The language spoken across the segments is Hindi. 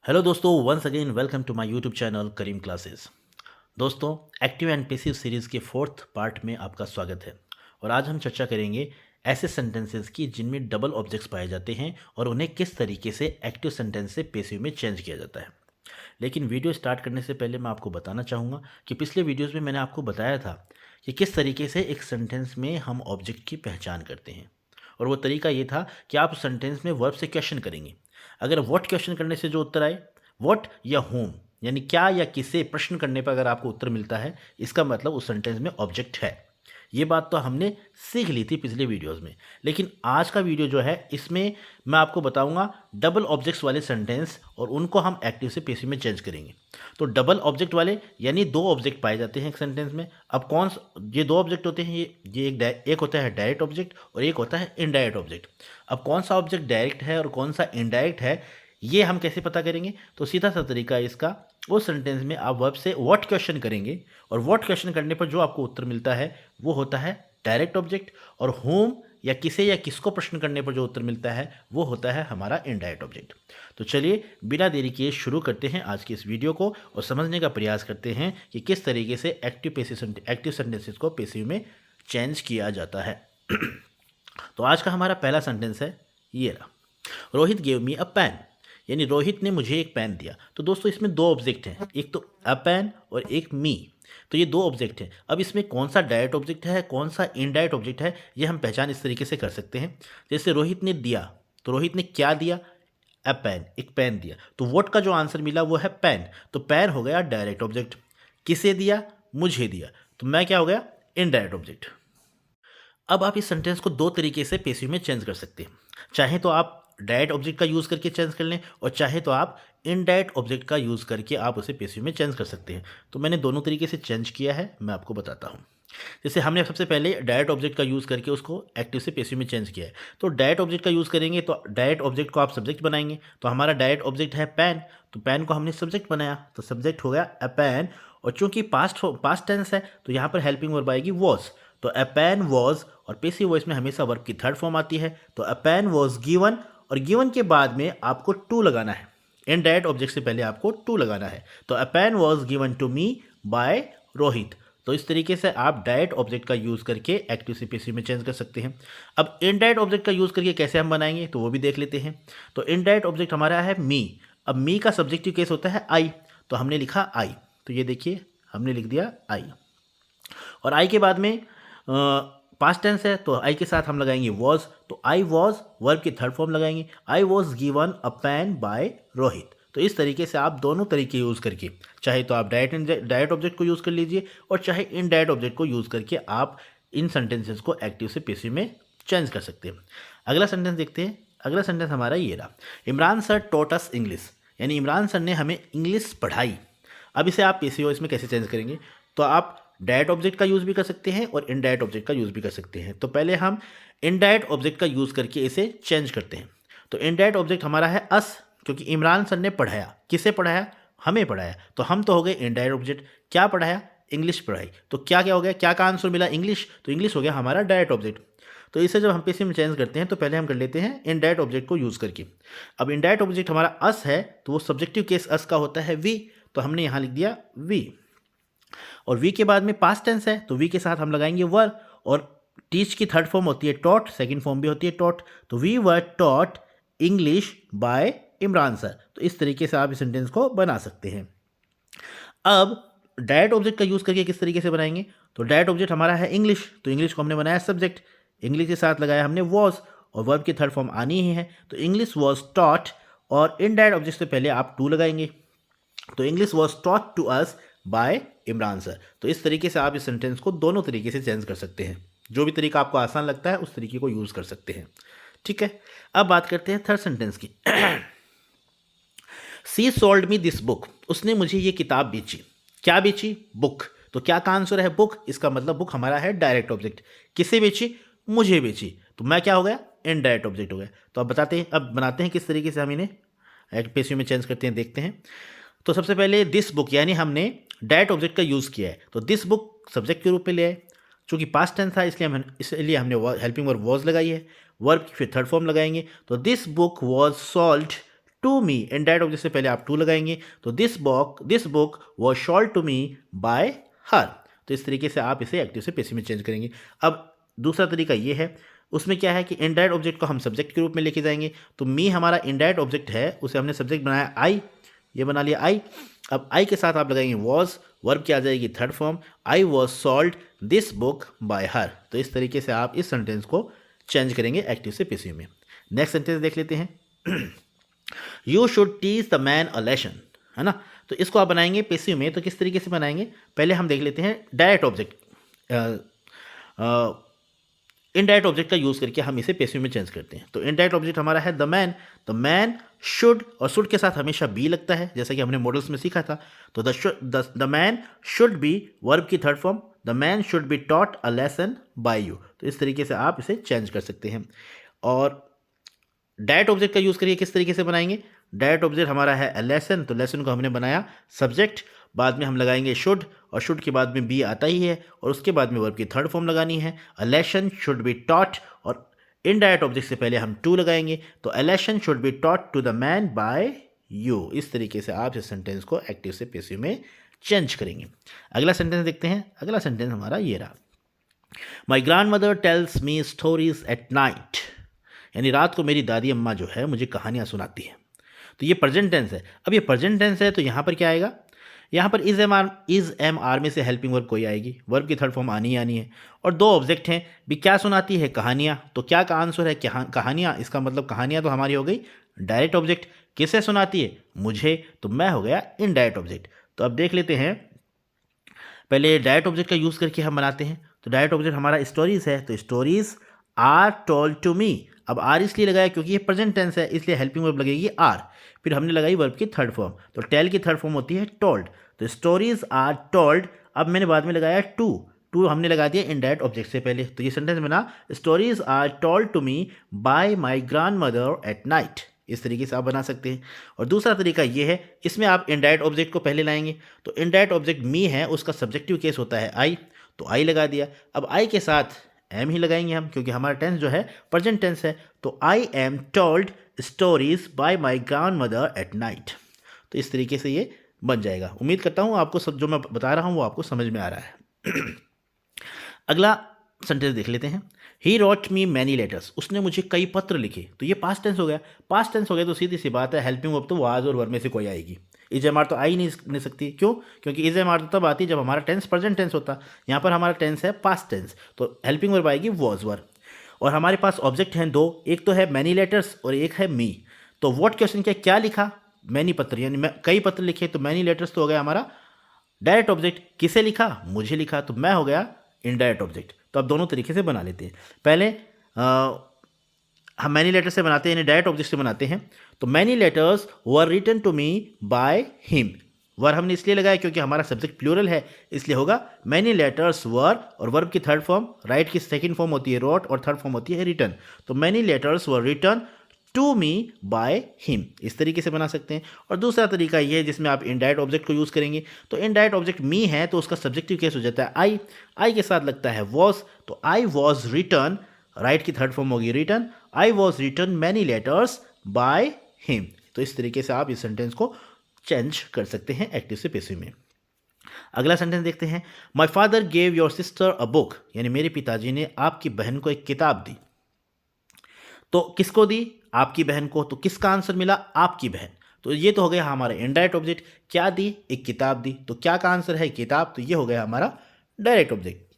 हेलो दोस्तों, once again welcome to my YouTube channel Karim classes. दोस्तों, एक्टिव एंड पैसिव सीरीज़ के फोर्थ पार्ट में आपका स्वागत है। और आज हम चर्चा करेंगे ऐसे सेंटेंसेस की जिनमें डबल ऑब्जेक्ट्स पाए जाते हैं और उन्हें किस तरीके से एक्टिव सेंटेंस से पैसिव में चेंज किया जाता है। लेकिन वीडियो स्टार्ट करने से पहले मैं आपको बताना चाहूँगा कि पिछले वीडियोज़ में मैंने आपको बताया था कि किस तरीके से एक सेंटेंस में हम ऑब्जेक्ट की पहचान करते हैं। और वो तरीका ये था कि आप उस सेंटेंस में वर्ब से क्वेश्चन करेंगे। अगर व्हाट क्वेश्चन करने से जो उत्तर आए, व्हाट या होम यानी क्या या किसे प्रश्न करने पर अगर आपको उत्तर मिलता है, इसका मतलब उस सेंटेंस में ऑब्जेक्ट है। ये बात तो हमने सीख ली थी पिछले वीडियोस में। लेकिन आज का वीडियो जो है, इसमें मैं आपको बताऊंगा डबल ऑब्जेक्ट्स वाले सेंटेंस और उनको हम एक्टिव से पैसिव में चेंज करेंगे। तो डबल ऑब्जेक्ट वाले यानी दो ऑब्जेक्ट पाए जाते हैं एक सेंटेंस में। अब ये दो ऑब्जेक्ट होते हैं, ये एक होता है डायरेक्ट ऑब्जेक्ट और एक होता है इनडायरेक्ट ऑब्जेक्ट। अब कौन सा ऑब्जेक्ट डायरेक्ट है और कौन सा इनडायरेक्ट है, ये हम कैसे पता करेंगे? तो सीधा सा तरीका है इसका, उस सेंटेंस में आप वर्ब से व्हाट क्वेश्चन करेंगे और व्हाट क्वेश्चन करने पर जो आपको उत्तर मिलता है वो होता है डायरेक्ट ऑब्जेक्ट, और होम या किसे या किसको प्रश्न करने पर जो उत्तर मिलता है वो होता है हमारा इनडायरेक्ट ऑब्जेक्ट। तो चलिए बिना देरी किए शुरू करते हैं आज की इस वीडियो को और समझने का प्रयास करते हैं कि किस तरीके से एक्टिव सेंटेंसेस को पैसिव में चेंज किया जाता है। तो आज का हमारा पहला सेंटेंस है ये रहा, रोहित गेव मी अ पेन, यानी रोहित ने मुझे एक पेन दिया। तो दोस्तों, इसमें दो ऑब्जेक्ट हैं, एक तो अ पेन और एक मी। तो ये दो ऑब्जेक्ट हैं। अब इसमें कौन सा डायरेक्ट ऑब्जेक्ट है, कौन सा इनडायरेक्ट ऑब्जेक्ट है, ये हम पहचान इस तरीके से कर सकते हैं। जैसे रोहित ने दिया, तो रोहित ने क्या दिया? अ पेन, एक पेन दिया। तो व्हाट का जो आंसर मिला वो है पेन। तो पेन हो गया डायरेक्ट ऑब्जेक्ट। किसे दिया? मुझे दिया। तो मैं क्या हो गया? Indirect object. अब आप इस सेंटेंस को दो तरीके से पैसिव में चेंज कर सकते हैं। चाहे तो आप डायरेक्ट ऑब्जेक्ट का यूज़ करके चेंज कर लें और चाहे तो आप इनडायरेक्ट ऑब्जेक्ट का यूज़ करके आप उसे पैसिव में चेंज कर सकते हैं। तो मैंने दोनों तरीके से चेंज किया है, मैं आपको बताता हूँ। जैसे हमने सबसे पहले डायरेक्ट ऑब्जेक्ट का यूज़ करके उसको एक्टिव से पैसिव में चेंज किया है। तो डायरेक्ट ऑब्जेक्ट का यूज़ करेंगे तो डायरेक्ट ऑब्जेक्ट को आप सब्जेक्ट बनाएंगे। तो हमारा डायरेक्ट ऑब्जेक्ट है पेन, तो पेन को हमने सब्जेक्ट बनाया, तो सब्जेक्ट हो गया अ पेन। और चूंकि पास्ट टेंस है तो यहाँ पर हेल्पिंग वर्ब आएगी वॉज। तो अ पेन वॉज, और पैसिव वॉइस में हमेशा वर्ब की थर्ड फॉर्म आती है। तो अ पेन वॉज गिवन, और गिवन के बाद में आपको टू लगाना है। इन डायरेक्ट ऑब्जेक्ट से पहले आपको टू लगाना है। तो a pen was given to me by Rohit. तो इस तरीके से आप डायरेक्ट ऑब्जेक्ट का यूज़ करके एक्टिव से पैसिव में चेंज कर सकते हैं। अब इनडायरेक्ट ऑब्जेक्ट का यूज़ करके कैसे हम बनाएंगे तो वो भी देख लेते हैं। तो इनडायरेक्ट ऑब्जेक्ट हमारा है मी। अब मी का सब्जेक्टिव केस होता है आई, तो हमने लिखा आई। तो ये देखिए, हमने लिख दिया आई। और आई के बाद में पास्ट टेंस है, तो आई के साथ हम लगाएंगे वॉज। तो आई वॉज वर्ब की थर्ड फॉर्म लगाएंगे, I was given a pen by Rohit. तो इस तरीके से आप दोनों तरीके यूज़ करके, चाहे तो आप डायरेक्ट ऑब्जेक्ट को यूज़ कर लीजिए और चाहे इनडायरेक्ट ऑब्जेक्ट को यूज़ करके आप इन सेंटेंसेस को एक्टिव से पैसिव में चेंज कर सकते हैं। अगला सेंटेंस देखते हैं। अगला सेंटेंस हमारा ये रहा, Imran sir taught us English, यानी इमरान सर ने हमें इंग्लिश पढ़ाई। अब इसे आप पैसिव वॉइस में कैसे चेंज करेंगे? तो आप डायरेक्ट ऑब्जेक्ट का यूज़ भी कर सकते हैं और इनडायरेक्ट ऑब्जेक्ट का यूज़ भी कर सकते हैं। तो पहले हम इनडायरेक्ट ऑब्जेक्ट का यूज़ करके इसे चेंज करते हैं। तो इनडायरेक्ट ऑब्जेक्ट हमारा है अस, क्योंकि इमरान सर ने पढ़ाया। किसे पढ़ाया? हमें पढ़ाया। तो हम तो हो गए इनडायरेक्ट ऑब्जेक्ट। क्या पढ़ाया? इंग्लिश पढ़ाई। तो क्या क्या हो गया? क्या का आंसर मिला? इंग्लिश। तो इंग्लिश हो गया हमारा डायरेक्ट ऑब्जेक्ट। तो इसे जब हम पैसिव में चेंज करते हैं तो पहले हम कर लेते हैं इनडायरेक्ट ऑब्जेक्ट को यूज़ करके। अब इनडायरेक्ट ऑब्जेक्ट हमारा अस है, तो वो सब्जेक्टिव केस अस का होता है वी। तो हमने यहाँ लिख दिया वी। और वी के बाद में पास्ट टेंस है, तो वी के साथ हम लगाएंगे वर। और टीच की थर्ड फॉर्म होती है टॉट, सेकंड फॉर्म भी होती है टॉट। तो we were taught English by Imran sir. तो इस तरीके से आप इस सेंटेंस को बना सकते हैं। अब डायरेक्ट ऑब्जेक्ट का यूज़ करके किस तरीके से बनाएंगे? तो डायरेक्ट ऑब्जेक्ट हमारा है इंग्लिश, तो इंग्लिश को हमने बनाया सब्जेक्ट। इंग्लिश के साथ लगाया हमने वॉज, और वर्ब की थर्ड फॉर्म आनी ही है। तो इंग्लिश वॉज टॉट, और इनडायरेक्ट ऑब्जेक्ट से पहले आप टू लगाएंगे। तो English was taught to us by Imran sir. तो इस तरीके से आप इस सेंटेंस को दोनों तरीके से चेंज कर सकते हैं। जो भी तरीका आपको आसान लगता है उस तरीके को यूज़ कर सकते हैं। ठीक है, अब बात करते हैं थर्ड सेंटेंस की। सी सोल्ड मी दिस बुक, उसने मुझे ये किताब बेची। क्या बेची? बुक। तो क्या का आंसर है? बुक। इसका मतलब बुक हमारा है डायरेक्ट ऑब्जेक्ट। किसे बेची? मुझे बेची। तो मैं क्या हो गया? इनडायरेक्ट ऑब्जेक्ट हो गया। तो अब बनाते हैं किस तरीके से हम इन्हें पैसिव में चेंज करते हैं, देखते हैं। तो सबसे पहले दिस बुक, यानी हमने डायरेक्ट ऑब्जेक्ट का यूज़ किया है, तो दिस बुक सब्जेक्ट के रूप में ले आए। चूंकि पास्ट टेंस था इसलिए हमने हेल्पिंग वर्ब वॉज लगाई है। वर्ब की फिर थर्ड फॉर्म लगाएंगे। तो this book was sold to me, indirect object से पहले आप टू लगाएंगे, तो this book was sold to me by her. तो इस तरीके से आप इसे एक्टिव से पैसिव में चेंज करेंगे। अब दूसरा तरीका ये है, उसमें क्या है कि इनडायरेक्ट ऑब्जेक्ट को हम सब्जेक्ट के रूप में लेके जाएंगे। तो मी हमारा इनडायरेक्ट ऑब्जेक्ट है, उसे हमने सब्जेक्ट बनाया आई, ये बना लिया आई। अब आई के साथ आप लगाएंगे वॉज, वर्ब की आ जाएगी third form, I was sold this book by her. तो इस तरीके से आप इस सेंटेंस को चेंज करेंगे एक्टिव से पैसिव में। नेक्स्ट सेंटेंस देख लेते हैं। You should teach the man a lesson, है ना। तो इसको आप बनाएंगे पैसिव में, तो किस तरीके से बनाएंगे, पहले हम देख लेते हैं डायरेक्ट ऑब्जेक्ट। इनडायरेक्ट ऑब्जेक्ट का यूज़ करके हम इसे पैसिव में चेंज करते हैं। तो इनडायरेक्ट ऑब्जेक्ट हमारा है द मैन शुड, और शुड के साथ हमेशा बी लगता है, जैसा कि हमने मॉडल्स में सीखा था। तो the man should be, verb की third form, the man should be taught a lesson by you. तो इस तरीके से आप इसे चेंज कर सकते हैं। और डायरेक्ट ऑब्जेक्ट का यूज़ करिए, किस तरीके से बनाएंगे, डायरेक्ट ऑब्जेक्ट हमारा है अ लेसन, तो लेसन को हमने बनाया सब्जेक्ट, बाद में हम लगाएंगे शुड, और शुड के बाद में बी आता ही है, और उसके बाद में वर्ब की थर्ड फॉर्म लगानी है, a lesson should be taught, और इनडायरेक्ट ऑब्जेक्ट से पहले हम टू लगाएंगे, तो a lesson should be taught to the man by you. इस तरीके से आप इस सेंटेंस को एक्टिव से पैसिव में चेंज करेंगे। अगला सेंटेंस देखते हैं। अगला सेंटेंस हमारा ये रहा, my grand mother tells me stories at night, यानी रात को मेरी दादी अम्मा जो है मुझे कहानियाँ सुनाती है। तो ये प्रेजेंट टेंस है। अब ये प्रेजेंट टेंस है, तो यहाँ पर क्या आएगा, यहाँ पर इज एम आर में से हेल्पिंग वर्ब कोई आएगी, वर्ब की थर्ड फॉर्म आनी ही आनी है, और दो ऑब्जेक्ट हैं भी, क्या सुनाती है, कहानियाँ। तो क्या का आंसर है, कहानियाँ, इसका मतलब कहानियाँ तो हमारी हो गई डायरेक्ट ऑब्जेक्ट, किसे सुनाती है, मुझे, तो मैं हो गया इनडायरेक्ट ऑब्जेक्ट। तो अब देख लेते हैं, पहले डायरेक्ट ऑब्जेक्ट का यूज़ करके हम बनाते हैं। तो डायरेक्ट ऑब्जेक्ट हमारा स्टोरीज है, तो stories are told to me. अब आर इसलिए लगाया क्योंकि ये प्रेजेंट टेंस है, इसलिए हेल्पिंग वर्ब लगेगी आर, फिर हमने लगाई वर्ब की थर्ड फॉर्म, तो टेल की थर्ड फॉर्म होती है टोल्ड, तो स्टोरीज आर टोल्ड। अब मैंने बाद में लगाया टू हमने लगा दिया इनडायरेक्ट ऑब्जेक्ट से पहले, तो ये सेंटेंस बना stories are told to me by my grandmother at night. इस तरीके से आप बना सकते हैं। और दूसरा तरीका ये है, इसमें आप इनडायरेक्ट ऑब्जेक्ट को पहले लाएंगे। तो इनडायरेक्ट ऑब्जेक्ट मी है, उसका सब्जेक्टिव केस होता है आई, तो आई लगा दिया। अब आई के साथ एम ही लगाएंगे हम, क्योंकि हमारा टेंस जो है प्रेजेंट टेंस है, तो I am told stories bye my grandmother at night. तो इस तरीके से ये बन जाएगा। उम्मीद करता हूँ आपको सब जो मैं बता रहा हूँ वो आपको समझ में आ रहा है। अगला सेंटेंस देख लेते हैं। He wrote me many letters, उसने मुझे कई पत्र लिखे। तो ये पास्ट टेंस हो गया। पास्ट टेंस हो गया तो सीधी सी बात है, हेल्पिंग वर्ब तो वाज और वर्ब में से कोई आएगी। इज एम आर तो आ ही नहीं सकती। क्यों? क्योंकि इज एम आर तो तब आती जब हमारा टेंस प्रेजेंट टेंस होता। यहाँ पर हमारा टेंस है पास्ट टेंस, तो हेल्पिंग वर्ब आएगी वॉज वर। और हमारे पास ऑब्जेक्ट हैं दो, एक तो है मैनी लेटर्स और एक है मी। तो व्हाट क्वेश्चन क्या लिखा, मैनी पत्र, यानी मैं कई पत्र लिखे, तो मैनी लेटर्स तो हो गया हमारा डायरेक्ट ऑब्जेक्ट। किसे लिखा, मुझे लिखा, तो मैं हो गया इनडायरेक्ट ऑब्जेक्ट। तो अब दोनों तरीके से बना लेते हैं। पहले हम मैनी लेटर से बनाते हैं, यानी डायरेक्ट ऑब्जेक्ट से बनाते हैं। तो many letters were written to me by him. Were हमने इसलिए लगाया क्योंकि हमारा सब्जेक्ट प्लूरल है, इसलिए होगा मैनी लेटर्स वर, और वर्ब की थर्ड फॉर्म, राइट की सेकंड फॉर्म होती है रोट और थर्ड फॉर्म होती है रिटन। तो many letters were written to me by him, इस तरीके से बना सकते हैं। और दूसरा तरीका ये है जिसमें आप इनडायरेक्ट ऑब्जेक्ट को यूज़ करेंगे। तो इनडायरेक्ट ऑब्जेक्ट मी है, तो उसका सब्जेक्टिव केस हो जाता है आई। आई के साथ लगता है वॉज, तो आई वॉज रिटन, राइट की थर्ड फॉर्म होगी written, I was written many letters by him. तो इस तरीके से आप इस सेंटेंस को चेंज कर सकते हैं एक्टिव से पैसिव में। अगला सेंटेंस देखते हैं। My father gave your sister a book, यानी मेरे पिताजी ने आपकी बहन को एक किताब दी। तो किसको दी, आपकी बहन को। तो किसका आंसर मिला, आपकी बहन। तो ये तो हो गया हमारा इनडायरेक्ट ऑब्जेक्ट। क्या दी, एक किताब दी, तो क्या का आंसर है किताब, तो ये हो गया हमारा डायरेक्ट ऑब्जेक्ट।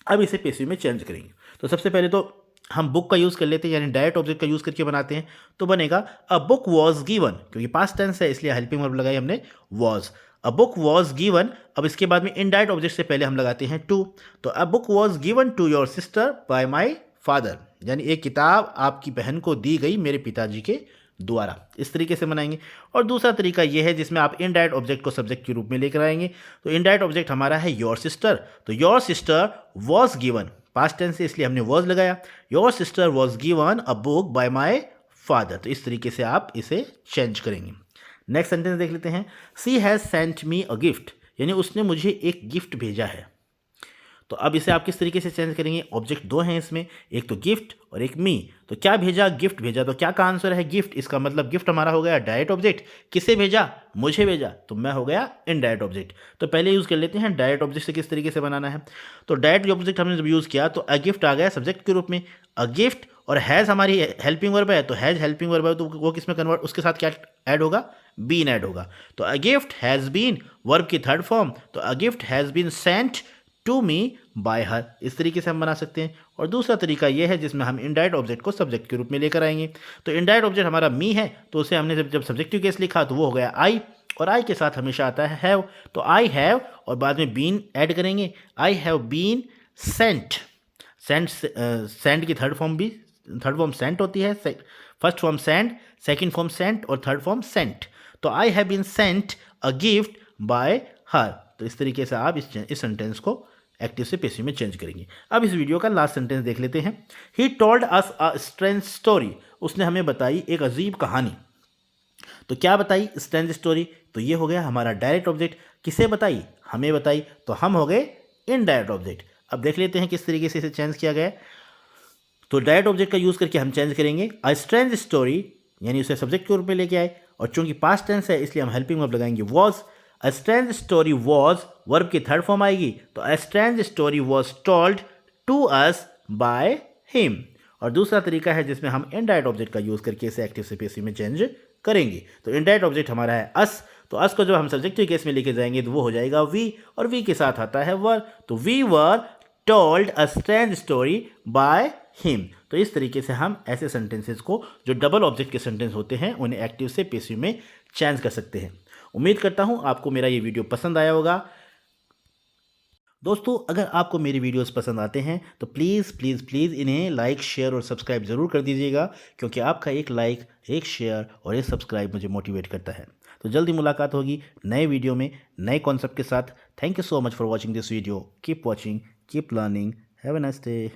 अब इसे पैसिव में चेंज करेंगे। तो सबसे पहले तो हम बुक का यूज़ कर लेते हैं, यानी डायरेक्ट ऑब्जेक्ट का यूज़ करके बनाते हैं। तो बनेगा अ बुक वॉज गिवन, क्योंकि पास्ट टेंस है इसलिए हेल्पिंग वर्ब लगाई हमने was. A book was given. अब इसके बाद में इनडायरेक्ट ऑब्जेक्ट से पहले हम लगाते हैं टू। तो a book was given to your sister by my father, यानी एक किताब आपकी बहन को दी गई मेरे पिताजी के द्वारा। इस तरीके से बनाएंगे। और दूसरा तरीका यह है जिसमें आप इनडायरेक्ट ऑब्जेक्ट को सब्जेक्ट के रूप में लेकर आएंगे। तो इनडायरेक्ट ऑब्जेक्ट हमारा है योर सिस्टर। तो your sister was given, past tense से इसलिए हमने वॉज लगाया। Your sister was given a book by my father. तो इस तरीके से आप इसे चेंज करेंगे। नेक्स्ट सेंटेंस देख लेते हैं। She has sent me a gift, यानी उसने मुझे एक गिफ्ट भेजा है। तो अब इसे आप किस तरीके से चेंज करेंगे, ऑब्जेक्ट दो हैं इसमें, एक तो गिफ्ट और एक मी। तो क्या भेजा, गिफ्ट भेजा, तो क्या का आंसर है गिफ्ट। इसका मतलब गिफ्ट हमारा हो गया डायरेक्ट ऑब्जेक्ट। किसे भेजा, मुझे भेजा, तो मैं हो गया इनडायरेक्ट ऑब्जेक्ट। तो पहले यूज़ कर लेते हैं डायरेक्ट ऑब्जेक्ट से किस तरीके से बनाना है। तो डायरेक्ट ऑब्जेक्ट हमने जब यूज़ किया तो अ गिफ्ट आ गया सब्जेक्ट के रूप में, अ गिफ्ट, और हैज़ हमारी हेल्पिंग वर्ब है, तो हैज़ हेल्पिंग वर्ब है, तो वो किस में कन्वर्ट, उसके साथ क्या ऐड होगा, बीन ऐड होगा। तो a gift has been verb की थर्ड फॉर्म, तो a gift has been sent to me by her. इस तरीके से हम बना सकते हैं। और दूसरा तरीका यह है जिसमें हम इनडायरेक्ट ऑब्जेक्ट को सब्जेक्ट के रूप में लेकर आएंगे। तो इनडायरेक्ट ऑब्जेक्ट हमारा मी है, तो उसे हमने जब सब्जेक्टिव केस लिखा तो वो हो गया आई, और आई के साथ हमेशा आता है हैव। तो आई हैव और बाद में बीन ऐड करेंगे, I have been sent. Sent की थर्ड फॉर्म सेंट होती है, first form send, second form sent और थर्ड फॉर्म सेंट। तो I have been sent a gift by her. तो इस तरीके से आप इस सेंटेंस को एक्टिव से पैसिव में चेंज करेंगे। अब इस वीडियो का लास्ट सेंटेंस देख लेते हैं। He told us a strange story, उसने हमें बताई एक अजीब कहानी। तो क्या बताई, स्ट्रेंज स्टोरी, तो ये हो गया हमारा डायरेक्ट ऑब्जेक्ट। किसे बताई, हमें बताई, तो हम हो गए इनडायरेक्ट ऑब्जेक्ट। अब देख लेते हैं किस तरीके से इसे चेंज किया गया। तो डायरेक्ट ऑब्जेक्ट का यूज़ करके हम चेंज करेंगे अ स्ट्रेंज स्टोरी, यानी उसे सब्जेक्ट के रूप में लेके आए, और चूंकि पास्ट टेंस है इसलिए हम हेल्पिंग वर्ब लगाएंगे was. A strange story was verb की थर्ड फॉर्म आएगी, तो a strange story was told to us by him. और दूसरा तरीका है जिसमें हम इनडायरेक्ट ऑब्जेक्ट का यूज़ करके इसे एक्टिव से पैसिव में चेंज करेंगे। तो इनडायरेक्ट ऑब्जेक्ट हमारा है अस, तो अस को जब हम सब्जेक्टिव केस में लेके जाएंगे तो वो हो जाएगा वी, और वी के साथ आता है वर, तो we were told a strange story by him. तो इस तरीके से हम ऐसे सेंटेंसेस को जो डबल ऑब्जेक्ट के सेंटेंस होते हैं उन्हें एक्टिव से पैसिव में चेंज कर सकते हैं। उम्मीद करता हूं आपको मेरा ये वीडियो पसंद आया होगा। दोस्तों, अगर आपको मेरी वीडियोस पसंद आते हैं तो प्लीज़ प्लीज़ प्लीज़ इन्हें लाइक, शेयर और सब्सक्राइब ज़रूर कर दीजिएगा, क्योंकि आपका एक लाइक, एक शेयर और एक सब्सक्राइब मुझे मोटिवेट करता है। तो जल्दी मुलाकात होगी नए वीडियो में नए कॉन्सेप्ट के साथ। Thank you so much for watching this video. Keep watching, keep learning, have a nice day.